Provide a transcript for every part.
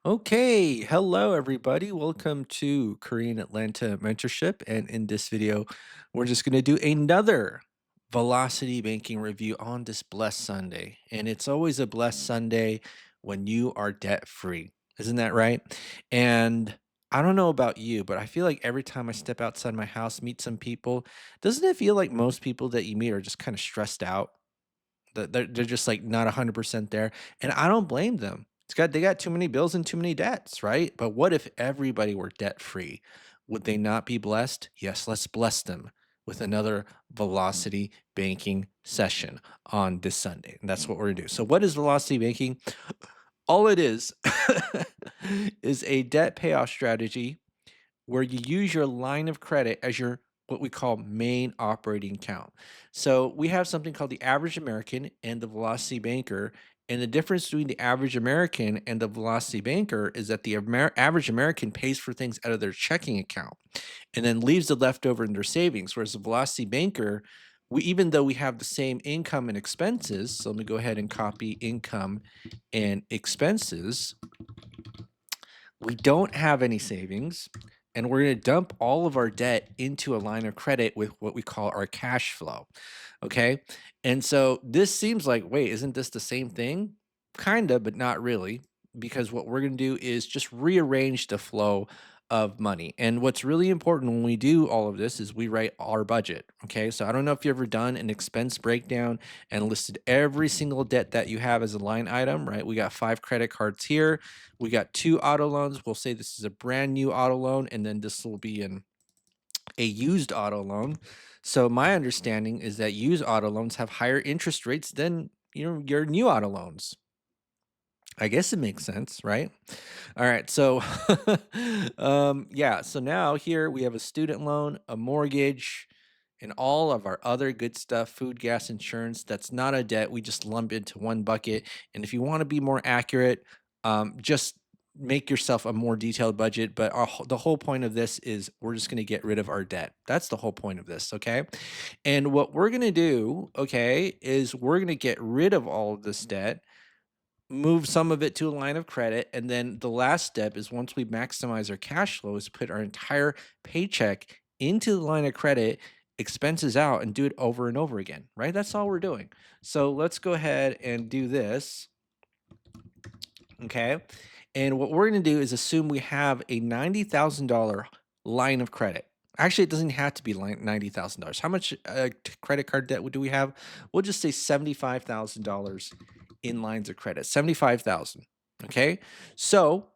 Okay, hello everybody. Welcome to Korean Atlanta Mentorship. And in this video, we're just going to do another velocity banking review on this blessed Sunday. And it's always a blessed Sunday when you are debt free. Isn't that right? And I don't know about you, but I feel like every time I step outside my house, meet some people, doesn't it feel like most people that you meet are just kind of stressed out? That they're just, like, not 100% there, and I don't blame them. They got too many bills and too many debts, right? But what if everybody were debt-free? Would they not be blessed? Yes, let's bless them with another velocity banking session on this Sunday, and that's what we're gonna do. So what is velocity banking? All it is is a debt payoff strategy where you use your line of credit as your what we call main operating account. So we have something called the average American and the velocity banker. And the difference between the average American and the velocity banker is that the average American pays for things out of their checking account and then leaves the leftover in their savings. Whereas the velocity banker, even though we have the same income and expenses, so let me go ahead and copy income and expenses, we don't have any savings, and we're going to dump all of our debt into a line of credit with what we call our cash flow. Okay. And so this seems like, wait, isn't this the same thing? Kind of, but not really, because what we're going to do is just rearrange the flow of money. And what's really important when we do all of this is we write our budget. Okay. So I don't know if you've ever done an expense breakdown and listed every single debt that you have as a line item, right? We got 5 credit cards here. We got 2 auto loans. We'll say this is a brand new auto loan, and then this will be a used auto loan. So my understanding is that used auto loans have higher interest rates than, your new auto loans. I guess it makes sense, right? All right. So, yeah. So now here we have a student loan, a mortgage, and all of our other good stuff, food, gas, insurance. That's not a debt. We just lump into one bucket. And if you want to be more accurate, just make yourself a more detailed budget. But the whole point of this is we're just going to get rid of our debt. That's the whole point of this. Okay. And what we're going to do, okay, is we're going to get rid of all of this debt, move some of it to a line of credit, and then the last step is once we maximize our cash flow is put our entire paycheck into the line of credit, expenses out, and do it over and over again, right? That's all we're doing. So let's go ahead and do this, okay? And what we're gonna do is assume we have a $90,000 line of credit. Actually, it doesn't have to be $90,000. How much credit card debt do we have? We'll just say $75,000 in lines of credit. 75,000. Okay. So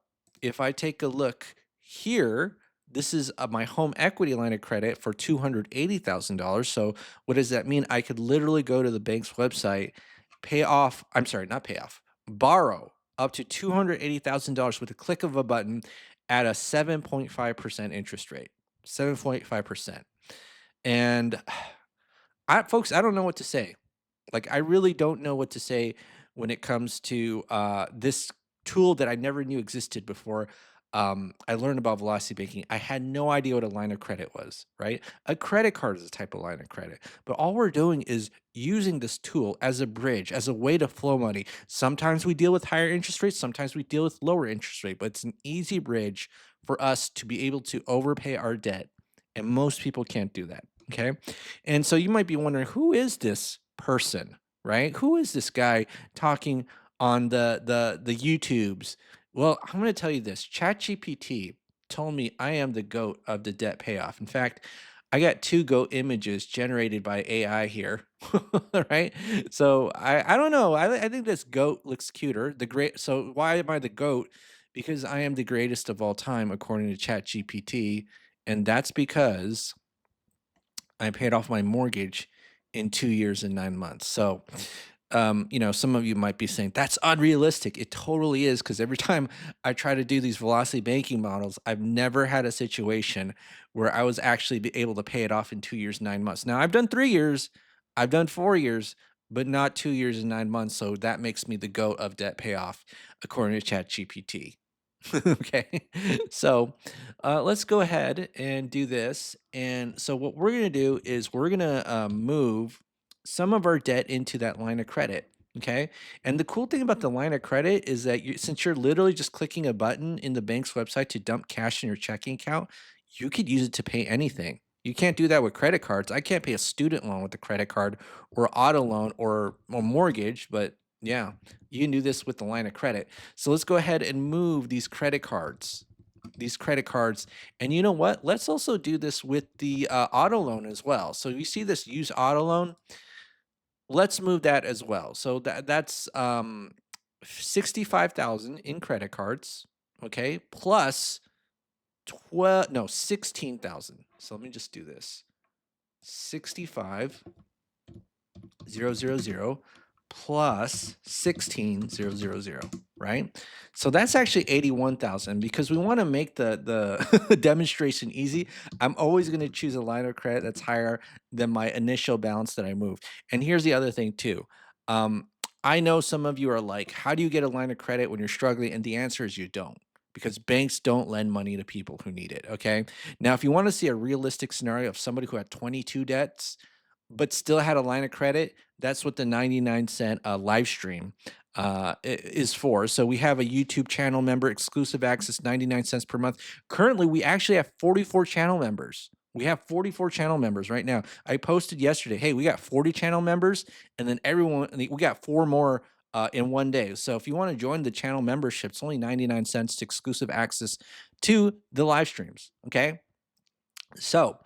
if I take a look here, this is my home equity line of credit for $280,000. So what does that mean? I could literally go to the bank's website, pay off, I'm sorry, not pay off, borrow up to $280,000 with a click of a button at a 7.5% interest rate. 7.5%. And folks, I don't know what to say. Like, I really don't know what to say when it comes to this tool that I never knew existed before. I learned about velocity banking. I had no idea what a line of credit was, right? A credit card is a type of line of credit, but all we're doing is using this tool as a bridge, as a way to flow money. Sometimes we deal with higher interest rates, sometimes we deal with lower interest rate, but it's an easy bridge for us to be able to overpay our debt. And most people can't do that. Okay. And so you might be wondering, who is this person, right? Who is this guy talking on the YouTubes? Well, I'm going to tell you this. ChatGPT told me I am the goat of the debt payoff. In fact, I got 2 goat images generated by AI here, right? So I don't know. I think this goat looks cuter. The great. So why am I the goat? Because I am the greatest of all time, according to ChatGPT, and that's because I paid off my mortgage in 2 years and 9 months. So, some of you might be saying, "That's unrealistic." It totally is, because every time I try to do these velocity banking models, I've never had a situation where I was actually be able to pay it off in 2 years, 9 months. Now, I've done 3 years, I've done 4 years, but not 2 years and 9 months, so that makes me the GOAT of debt payoff according to ChatGPT. Okay. So let's go ahead and do this. And so, what we're going to do is we're going to move some of our debt into that line of credit. Okay. And the cool thing about the line of credit is that since you're literally just clicking a button in the bank's website to dump cash in your checking account, you could use it to pay anything. You can't do that with credit cards. I can't pay a student loan with a credit card or auto loan or mortgage, but yeah, you can do this with the line of credit. So let's go ahead and move these credit cards. And you know what? Let's also do this with the auto loan as well. So you see this use auto loan. Let's move that as well. So that's 65,000 in credit cards, okay? Plus 12 no, 16,000. So let me just do this. 65,000 plus 16,000, right? So that's actually 81,000 because we want to make the demonstration easy. I'm always going to choose a line of credit that's higher than my initial balance that I moved. And here's the other thing too. Um, I know some of you are like, how do you get a line of credit when you're struggling? And the answer is you don't. Because banks don't lend money to people who need it. Okay. Now, if you want to see a realistic scenario of somebody who had 22 debts, but still had a line of credit, that's what the 99 cent live stream is for. So we have a YouTube channel member, exclusive access, 99 cents per month. Currently, we actually have 44 channel members. We have 44 channel members right now. I posted yesterday, hey, we got 40 channel members, and then we got four more in one day. So if you want to join the channel membership, it's only 99 cents to exclusive access to the live streams. Okay. So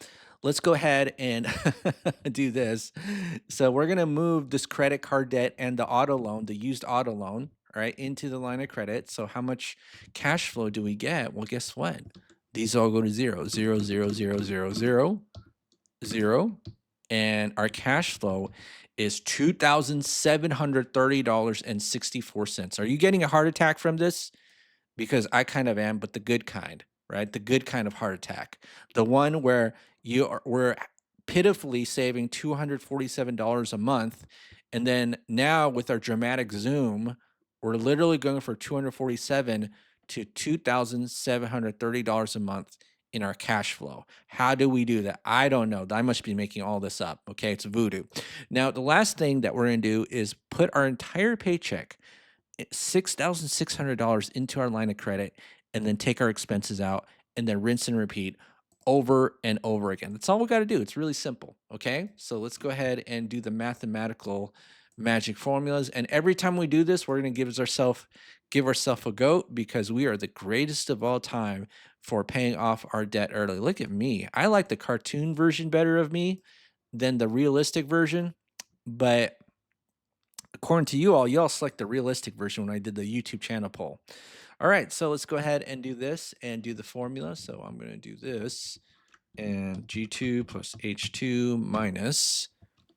let's go ahead and do this. So we're going to move this credit card debt and the auto loan, the used auto loan, all right, into the line of credit. So how much cash flow do we get? Well, guess what? These all go to zero, zero, zero, zero, zero, zero, zero. And our cash flow is $2,730.64. Are you getting a heart attack from this? Because I kind of am, but the good kind, right? The good kind of heart attack. The one where we're pitifully saving $247 a month. And then now with our dramatic zoom, we're literally going from 247 to $2,730 a month in our cash flow. How do we do that? I don't know. I must be making all this up. Okay, it's voodoo. Now, the last thing that we're going to do is put our entire paycheck $6,600 into our line of credit and then take our expenses out and then rinse and repeat over and over again. That's all we got to do. It's really simple. Okay. So let's go ahead and do the mathematical magic formulas. And every time we do this, we're going to give ourselves a goat because we are the greatest of all time for paying off our debt early. Look at me. I like the cartoon version better of me than the realistic version, but according to y'all select the realistic version when I did the YouTube channel poll. All right, so let's go ahead and do this and do the formula. So I'm going to do this and G2 plus H2 minus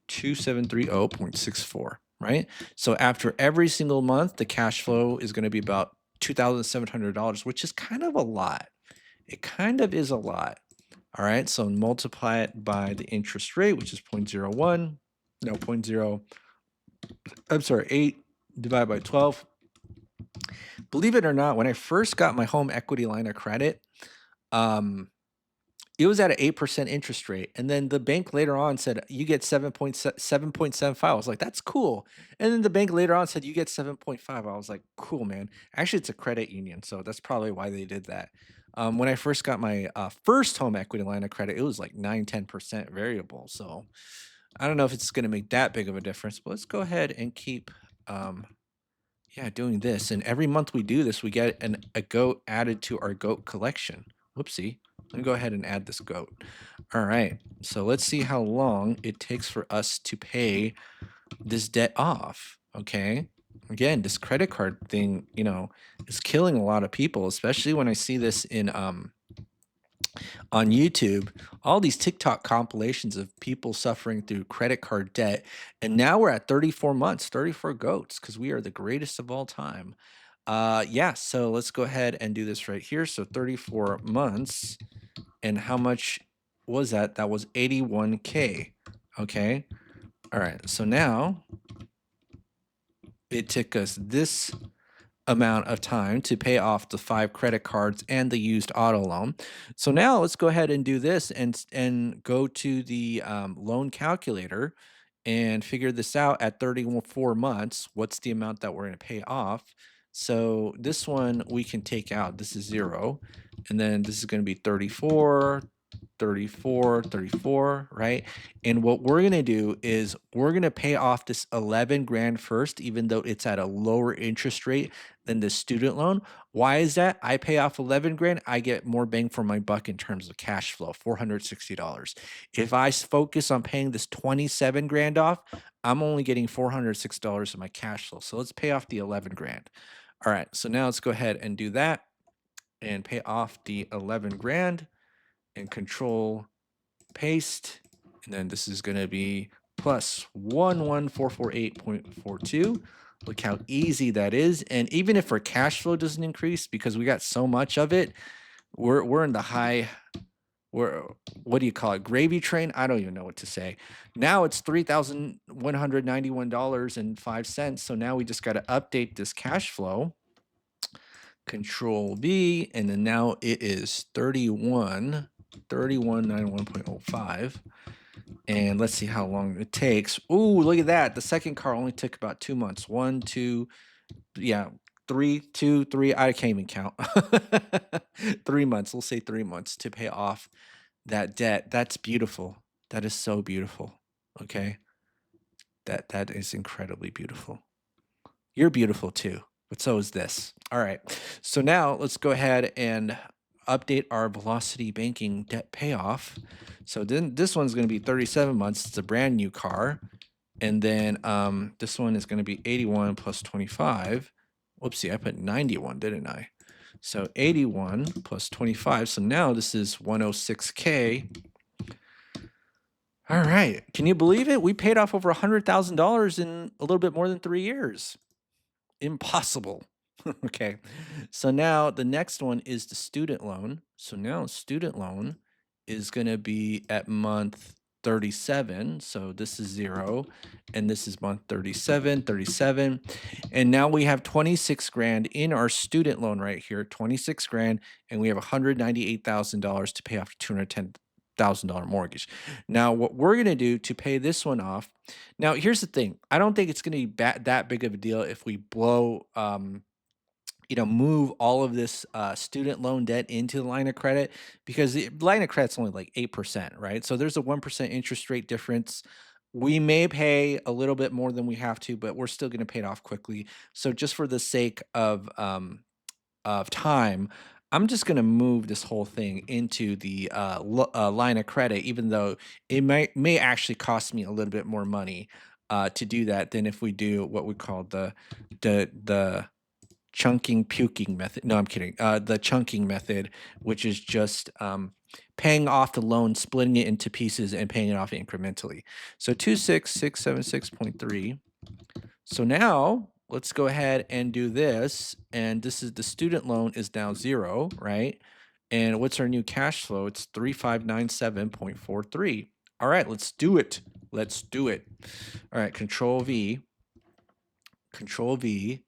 2730.64, right? So after every single month, the cash flow is going to be about $2,700, which is kind of a lot. It kind of is a lot. All right, so multiply it by the interest rate, which is 0.01, no, 8 divided by 12. Believe it or not, when I first got my home equity line of credit, um, it was at an 8% interest rate. And then the bank later on said, you get 7.75. I was like, that's cool. And then the bank later on said, you get 7.5. I was like, cool, man. Actually, it's a credit union. So that's probably why they did that. When I first got my first home equity line of credit, it was like 10% variable. So I don't know if it's going to make that big of a difference, but let's go ahead and keep yeah, doing this. And every month we do this, we get a goat added to our goat collection. Whoopsie. Let me go ahead and add this goat. All right. So let's see how long it takes for us to pay this debt off. Okay. Again, this credit card thing, is killing a lot of people, especially when I see this in on YouTube, all these TikTok compilations of people suffering through credit card debt. And now we're at 34 months, 34 goats, because we are the greatest of all time. Yeah, so let's go ahead and do this right here. So 34 months. And how much was that? That was 81K. Okay. All right. So now it took us this amount of time to pay off the 5 credit cards and the used auto loan. So now let's go ahead and do this and go to the loan calculator and figure this out at 34 months. What's the amount that we're going to pay off? So this one we can take out. This is 0. And then this is going to be 34, 34, 34, right? And what we're going to do is we're going to pay off this 11 grand first, even though it's at a lower interest rate than the student loan. Why is that? I pay off 11 grand, I get more bang for my buck in terms of cash flow, $460. If I focus on paying this 27 grand off, I'm only getting $406 of my cash flow. So let's pay off the 11 grand. All right, so now let's go ahead and do that and pay off the 11 grand and control paste. And then this is going to be plus 11448.42. Look how easy that is. And even if our cash flow doesn't increase because we got so much of it, we're in the high, we're, what do you call it? Gravy train? I don't even know what to say. Now it's $3,191.05. So now we just got to update this cash flow. Control V, and then now it is 3191.05. And let's see how long it takes. Ooh, look at that. The second car only took about 2 months. 1, 2, yeah, 3, 2, 3. I can't even count. 3 months. We'll say 3 months to pay off that debt. That's beautiful. That is so beautiful. Okay. That is incredibly beautiful. You're beautiful too, but so is this. All right. So now let's go ahead and update our Velocity Banking debt payoff. So then this one's going to be 37 months. It's a brand new car. And then this one is going to be 81 plus 25. Whoopsie, I put 91, didn't I? So 81 plus 25. So now this is 106K. All right. Can you believe it? We paid off over $100,000 in a little bit more than 3 years. Impossible. Okay. So now the next one is the student loan. So now student loan is going to be at month 37. So this is 0 and this is month 37, 37. And now we have 26 grand in our student loan right here, 26 grand, and we have $198,000 to pay off a $210,000 mortgage. Now, what we're going to do to pay this one off. Now, here's the thing. I don't think it's going to be that big of a deal if we blow, move all of this student loan debt into the line of credit, because the line of credit's only like 8%, right? So there's a 1% interest rate difference. We may pay a little bit more than we have to, but we're still going to pay it off quickly. So just for the sake of time, I'm just going to move this whole thing into the line of credit, even though it may actually cost me a little bit more money to do that than if we do what we call the chunking puking method. No, I'm kidding. The chunking method, which is just paying off the loan, splitting it into pieces, and paying it off incrementally. So 26676.3. So now let's go ahead and do this. And this is the student loan is now 0, right? And what's our new cash flow? It's 3597.43. All right, let's do it. Let's do it. All right, Control V. Control V.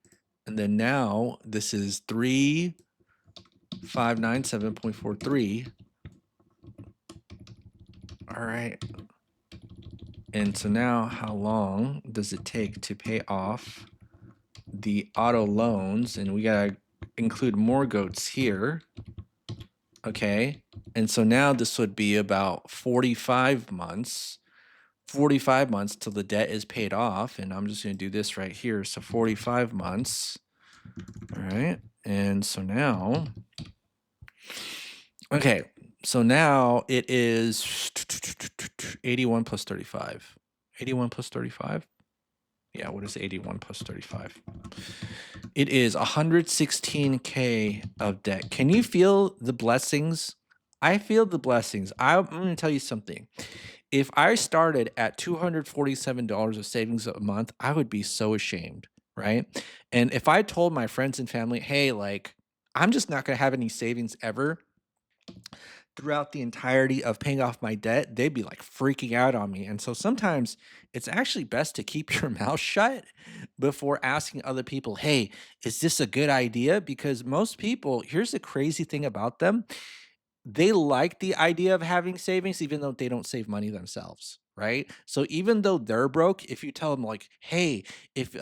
And then now this is 3597.43. All right. And so now how long does it take to pay off the auto loans? And we got to include more goats here. Okay. And so now this would be about 45 months. 45 months till the debt is paid off. And I'm just going to do this right here. So 45 months. All right. And so now, okay. So now it is 81 plus 35. 81 plus 35? Yeah, what is 81 plus 35? It is 116K of debt. Can you feel the blessings? I feel the blessings. I'm going to tell you something. If I started at $247 of savings a month, I would be so ashamed, right? And if I told my friends and family, hey, like, I'm just not going to have any savings ever throughout the entirety of paying off my debt, they'd be like freaking out on me. And so sometimes it's actually best to keep your mouth shut before asking other people, hey, is this a good idea? Because most people, here's the crazy thing about them, they like the idea of having savings even though they don't save money themselves, right? So even though they're broke, if you tell them like, "Hey, if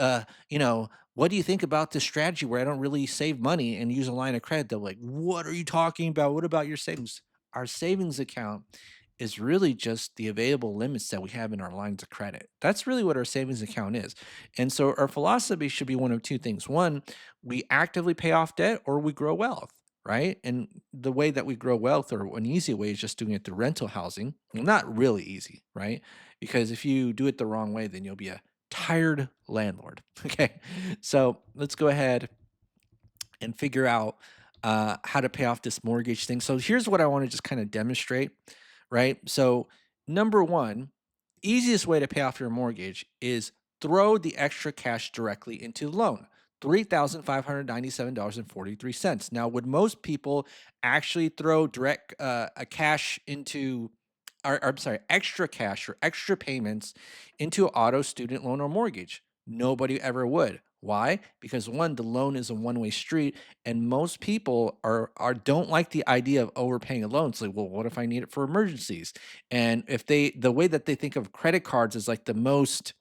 what do you think about this strategy where I don't really save money and use a line of credit?" They're like, "What are you talking about? What about your savings?" Our savings account is really just the available limits that we have in our lines of credit. That's really what our savings account is. And so our philosophy should be one of two things. One, we actively pay off debt or we grow wealth, right? And the way that we grow wealth, or an easy way, is just doing it through rental housing. Well, not really easy, right? Because if you do it the wrong way, then you'll be a tired landlord. Okay. So let's go ahead and figure out how to pay off this mortgage thing. So here's what I want to just kind of demonstrate, right? So, number one, easiest way to pay off your mortgage is throw the extra cash directly into the loan. $3,597.43. Now, would most people actually throw direct a cash into, or I'm sorry, extra cash or extra payments into auto, student loan, or mortgage? Nobody ever would. Why? Because one, the loan is a one-way street, and most people are don't like the idea of overpaying a loan. It's like, well, what if I need it for emergencies? And if the way that they think of credit cards is like the most,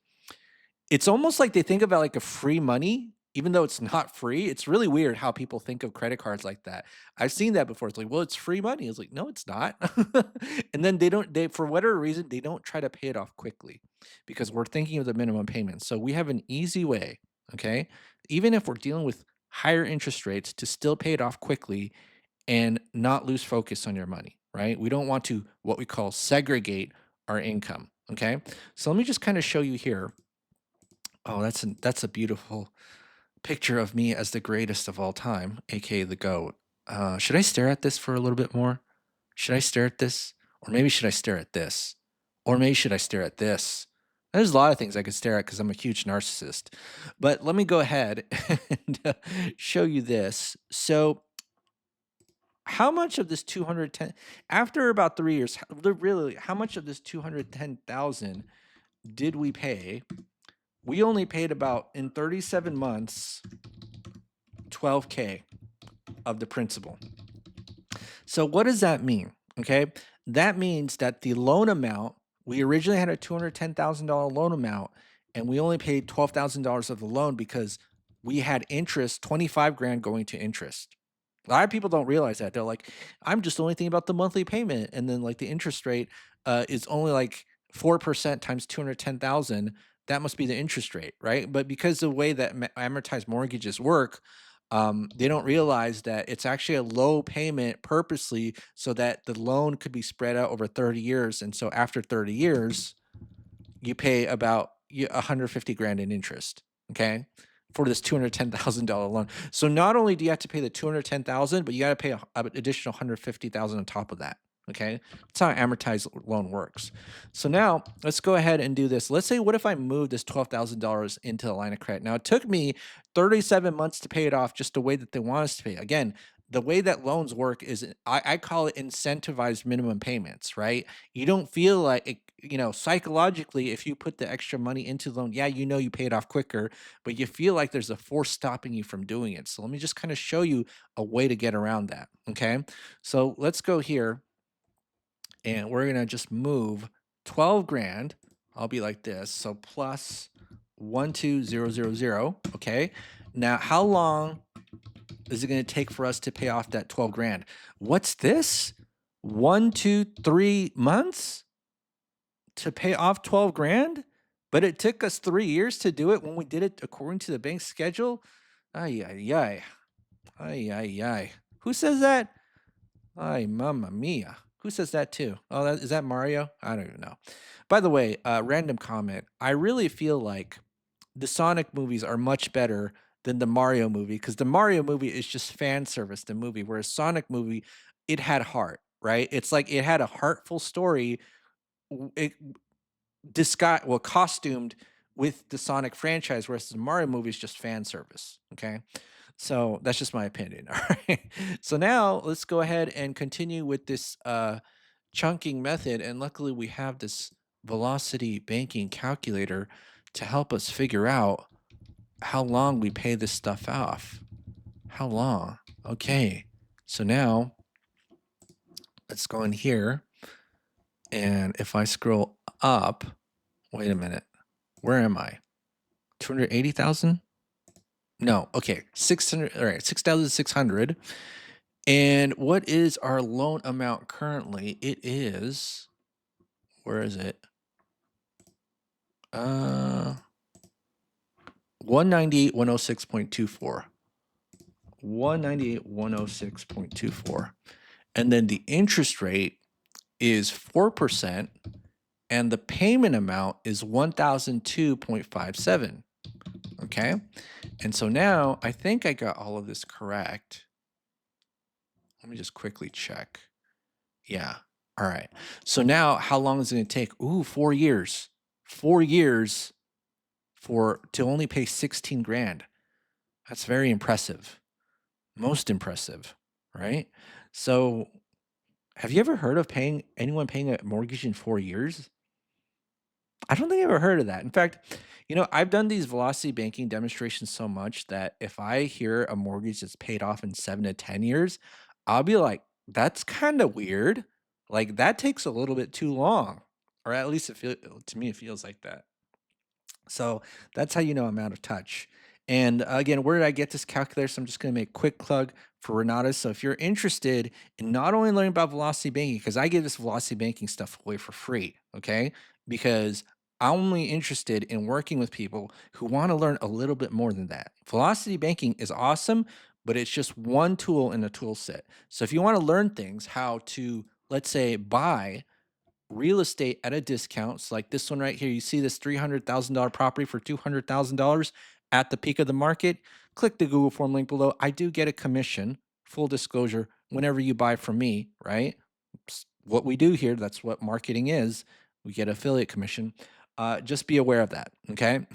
it's almost like they think about like a free money, even though it's not free. It's really weird how people think of credit cards like that. I've seen that before. It's like, well, it's free money. It's like, no, it's not. And then they for whatever reason, they don't try to pay it off quickly because we're thinking of the minimum payments. So we have an easy way, okay? Even if we're dealing with higher interest rates, to still pay it off quickly and not lose focus on your money, right? We don't want to, what we call, segregate our income, okay? So let me just kind of show you here. Oh, that's a beautiful picture of me as the greatest of all time, aka the GOAT. Should I stare at this for a little bit more? Should I stare at this? Or maybe should I stare at this? Or maybe should I stare at this? There's a lot of things I could stare at because I'm a huge narcissist. But let me go ahead and show you this. So, how much of this 210, after about 3 years, really, how much of this 210,000 did we pay? We only paid about, in 37 months, 12K of the principal. So what does that mean? Okay. That means that the loan amount, we originally had a $210,000 loan amount, and we only paid $12,000 of the loan because we had interest, 25 grand going to interest. A lot of people don't realize that. They're like, I'm just only thinking about the monthly payment. And then like the interest rate is only like 4% times 210,000. That must be the interest rate, right? But because the way that amortized mortgages work, they don't realize that it's actually a low payment purposely so that the loan could be spread out over 30 years. And so after 30 years, you pay about 150 grand in interest. Okay. For this $210,000 loan. So not only do you have to pay the 210,000, but you got to pay an additional 150,000 on top of that. Okay. That's how an amortized loan works. So now let's go ahead and do this. Let's say, what if I move this $12,000 into the line of credit? Now it took me 37 months to pay it off just the way that they want us to pay. Again, the way that loans work is I call it incentivized minimum payments, right? You don't feel like it, psychologically, if you put the extra money into the loan, yeah, you pay it off quicker, but you feel like there's a force stopping you from doing it. So let me just kind of show you a way to get around that. Okay. So let's go here and we're going to just move 12 grand. I'll be like this. So plus 12000. Okay. Now, how long is it going to take for us to pay off that 12 grand? What's this? 1, 2, 3 months to pay off 12 grand? But it took us 3 years to do it when we did it according to the bank's schedule? Ay, ay, ay. Ay, ay, ay. Who says that? Ay, mamma mia. Who says that too? Oh, is that Mario? I don't even know. By the way, random comment. I really feel like the Sonic movies are much better than the Mario movie because the Mario movie is just fan service, the movie, whereas Sonic movie, it had heart, right? It's like it had a heartful story. It disguised, well, costumed with the Sonic franchise, whereas the Mario movie is just fan service. Okay. So that's just my opinion. All right. So now let's go ahead and continue with this chunking method. And luckily, we have this velocity banking calculator to help us figure out how long we pay this stuff off. How long? Okay. So now Let's go in here. And if I scroll up, wait a minute. Where am I? 280,000? No. Okay. 600. All right. 6,600. And what is our loan amount currently? It is, where is it? Uh, 198, 106.24. 198, 106.24. And then the interest rate is 4%, and the payment amount is 1,002.57. Okay. And so now I think I got all of this correct. Let me just quickly check. Yeah. All right. So now how long is it going to take? Ooh, 4 years. 4 years for to only pay 16 grand. That's very impressive. Most impressive, right? So have you ever heard of anyone paying a mortgage in 4 years? I don't think I've ever heard of that. In fact, I've done these velocity banking demonstrations so much that if I hear a mortgage that's paid off in 7 to 10 years, I'll be like, that's kind of weird. Like that takes a little bit too long. Or at least to me, it feels like that. So that's how you know I'm out of touch. And again, where did I get this calculator? So I'm just going to make a quick plug for Renata. So if you're interested in not only learning about velocity banking, because I give this velocity banking stuff away for free, okay? Because I'm only interested in working with people who want to learn a little bit more than that. Velocity banking is awesome, but it's just one tool in a tool set. So if you want to learn things, how to, let's say, buy real estate at a discount. So like this one right here, you see this $300,000 property for $200,000 at the peak of the market. Click the Google form link below. I do get a commission, full disclosure, whenever you buy from me, right? What we do here, that's what marketing is. We get affiliate commission. Just be aware of that, okay?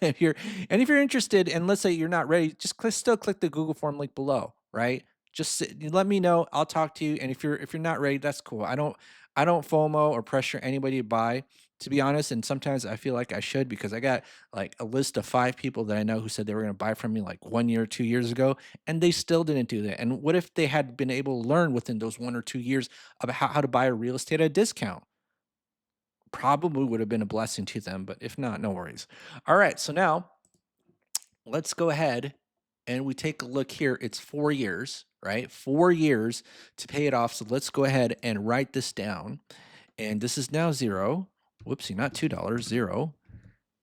if you're if you're interested, and let's say you're not ready, just still click the Google form link below, right? You let me know. I'll talk to you. And if you're not ready, that's cool. I don't FOMO or pressure anybody to buy, to be honest. And sometimes I feel like I should because I got like a list of 5 people that I know who said they were going to buy from me like 1 year, 2 years ago, and they still didn't do that. And what if they had been able to learn within those 1 or 2 years about how to buy a real estate at a discount? Probably would have been a blessing to them, but if not, no worries. All right. So now let's go ahead and we take a look here. It's 4 years, right? 4 years to pay it off. So let's go ahead and write this down. And this is now zero. Whoopsie, not $2, zero.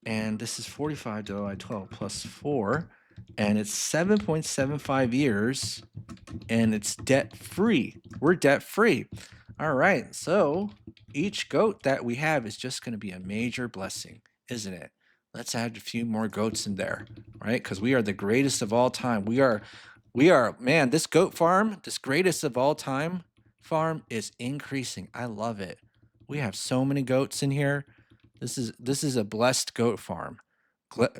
And this is 45 divided by 12 plus 4. And it's 7.75 years. And it's debt free. We're debt free. All right. So each goat that we have is just going to be a major blessing, isn't it? Let's add a few more goats in there, right? Because we are the greatest of all time. Man, this goat farm, this greatest of all time farm is increasing. I love it. We have so many goats in here. This is a blessed goat farm.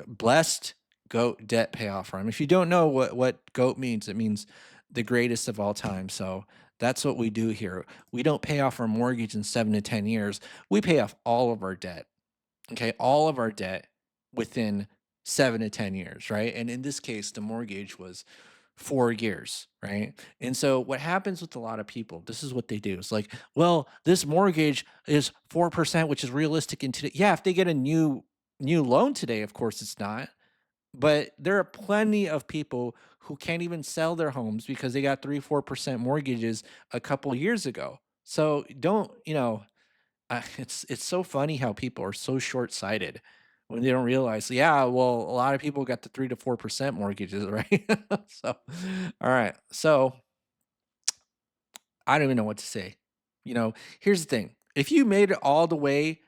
Blessed goat debt payoff farm. If you don't know what goat means, it means the greatest of all time. So that's what we do here. We don't pay off our mortgage in 7 to 10 years. We pay off all of our debt. Okay, all of our debt within 7 to 10 years, right? And in this case, the mortgage was 4 years, right? And so what happens with a lot of people, this is what they do. It's like, well, this mortgage is 4%, which is realistic in today. Yeah, if they get a new loan today, of course it's not. But there are plenty of people who can't even sell their homes because they got 3, 4% mortgages a couple years ago. So don't, it's so funny how people are so short-sighted when they don't realize, yeah, well, a lot of people got the 3 to 4% mortgages, right? So, all right. So I don't even know what to say. Here's the thing. If you made it all the way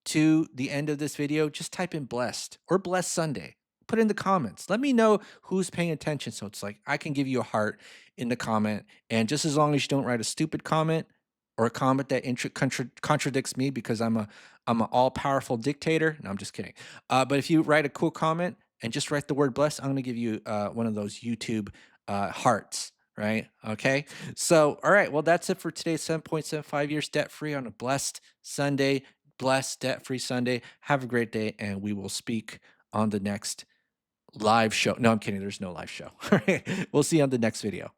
to the end of this video, just type in blessed or blessed Sunday. Put in the comments. Let me know who's paying attention. So it's like I can give you a heart in the comment. And just as long as you don't write a stupid comment or a comment that contradicts me because I'm an all-powerful dictator. No, I'm just kidding. But if you write a cool comment and just write the word blessed, I'm going to give you one of those YouTube hearts, right? Okay. So, all right. Well, that's it for today's 7.75 years debt free on a blessed Sunday. Blessed debt free Sunday. Have a great day, and we will speak on the next live show. No, I'm kidding. There's no live show. All right. We'll see you on the next video.